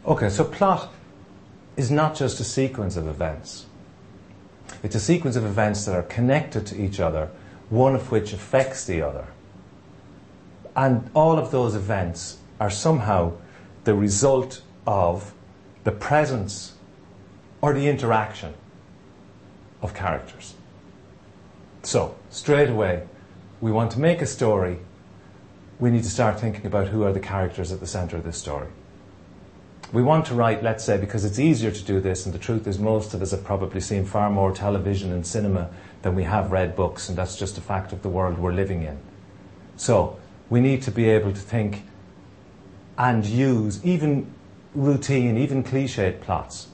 Okay, so plot is not just a sequence of events. It's a sequence of events that are connected to each other, one of which affects the other. And all of those events are somehow the result of the presence or the interaction of characters. So, straight away, we want to make a story, we need to start thinking about who are the characters at the centre of this story. We want to write, let's say, because it's easier to do this, and the truth is most of us have probably seen far more television and cinema than we have read books, and that's just a fact of the world we're living in. So, we need to be able to think and use even routine, even cliched plots.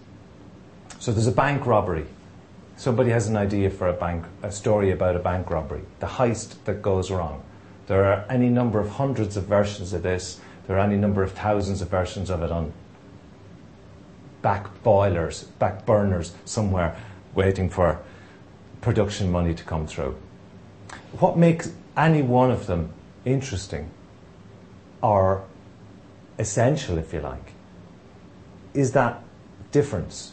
So there's a bank robbery. Somebody has an idea for a story about a bank robbery, the heist that goes wrong. There are any number of hundreds of versions of this. There are any number of thousands of versions of it on back burners somewhere, waiting for production money to come through. What makes any one of them interesting, or essential, if you like, is that difference.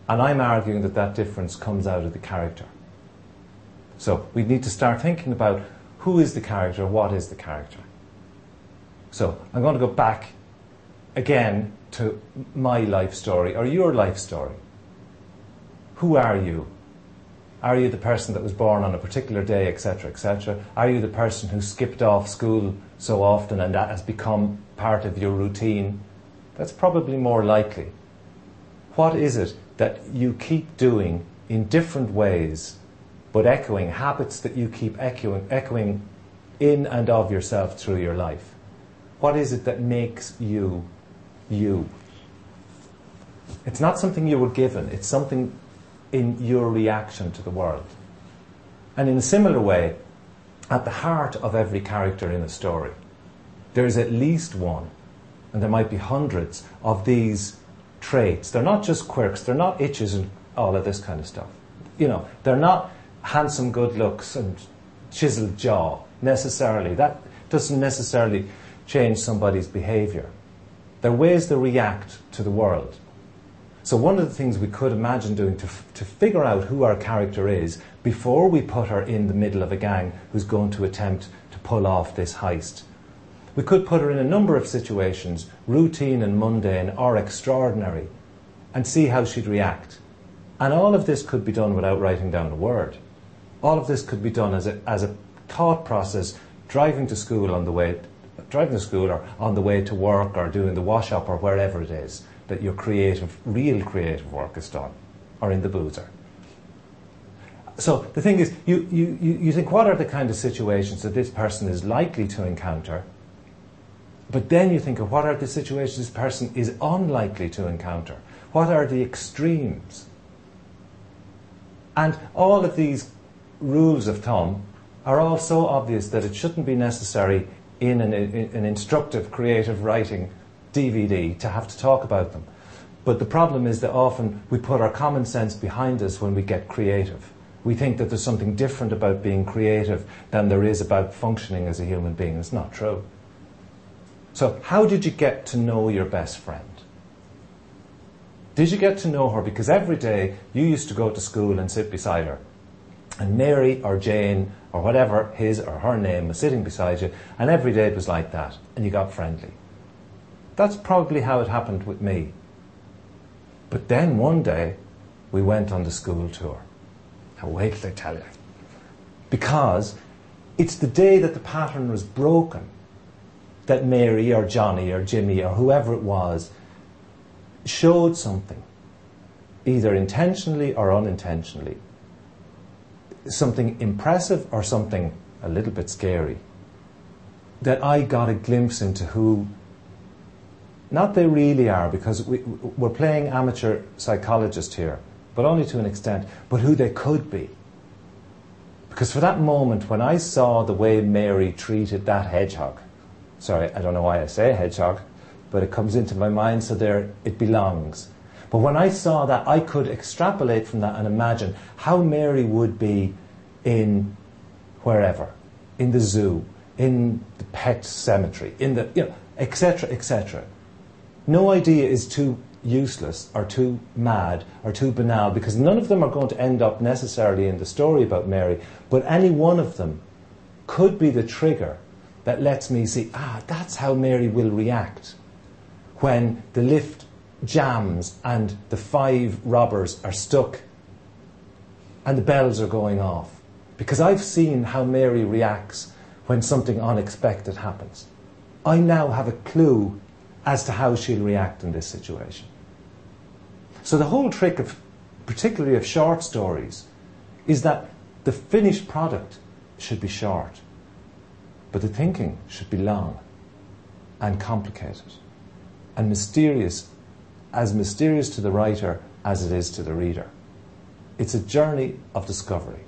And I'm arguing that that difference comes out of the character. So we need to start thinking about who is the character, what is the character. So I'm going to go back again to my life story, or your life story. Who are you? Are you the person that was born on a particular day, etc., etc.? Are you the person who skipped off school so often and that has become part of your routine? That's probably more likely. What is it that you keep doing in different ways, but echoing habits that you keep echoing in and of yourself through your life? What is it that makes you you? It's not something you were given, it's something in your reaction to the world. And in a similar way, at the heart of every character in a story, there is at least one, and there might be hundreds of these traits. They're not just quirks, they're not itches and all of this kind of stuff. You know, they're not handsome good looks and chiseled jaw necessarily. That doesn't necessarily change somebody's behaviour. They're ways they react to the world. So one of the things we could imagine doing to figure out who our character is before we put her in the middle of a gang who's going to attempt to pull off this heist, we could put her in a number of situations, routine and mundane or extraordinary, and see how she'd react. And all of this could be done without writing down a word. All of this could be done as a thought process, driving to school or on the way to work, or doing the wash up, or wherever it is that your real creative work is done, or in the boozer. So the thing is, you think, what are the kind of situations that this person is likely to encounter? But then you think of what are the situations this person is unlikely to encounter? What are the extremes? And all of these rules of thumb are all so obvious that it shouldn't be necessary in an instructive creative writing DVD to have to talk about them. But the problem is that often we put our common sense behind us when we get creative. We think that there's something different about being creative than there is about functioning as a human being. It's not true. So how did you get to know your best friend? Did you get to know her because every day you used to go to school and sit beside her, and Mary or Jane or whatever his or her name was sitting beside you, and every day it was like that, and you got friendly? That's probably how it happened with me. But then one day we went on the school tour. Now wait till I tell you. Because it's the day that the pattern was broken that Mary or Johnny or Jimmy or whoever it was showed something, either intentionally or unintentionally, something impressive or something a little bit scary, that I got a glimpse into who, not they really are, because we're playing amateur psychologist here, but only to an extent, but who they could be. Because for that moment, when I saw the way Mary treated that hedgehog, sorry, I don't know why I say hedgehog, but it comes into my mind, so there it belongs. But when I saw that, I could extrapolate from that and imagine how Mary would be in wherever, in the zoo, in the pet cemetery, in the, etc., etc. No idea is too useless or too mad or too banal, because none of them are going to end up necessarily in the story about Mary, but any one of them could be the trigger that lets me see, that's how Mary will react when the lift jams and the 5 robbers are stuck and the bells are going off. Because I've seen how Mary reacts when something unexpected happens. I now have a clue as to how she'll react in this situation. So the whole trick of, particularly of short stories, is that the finished product should be short, but the thinking should be long and complicated and mysterious, as mysterious to the writer as it is to the reader. It's a journey of discovery.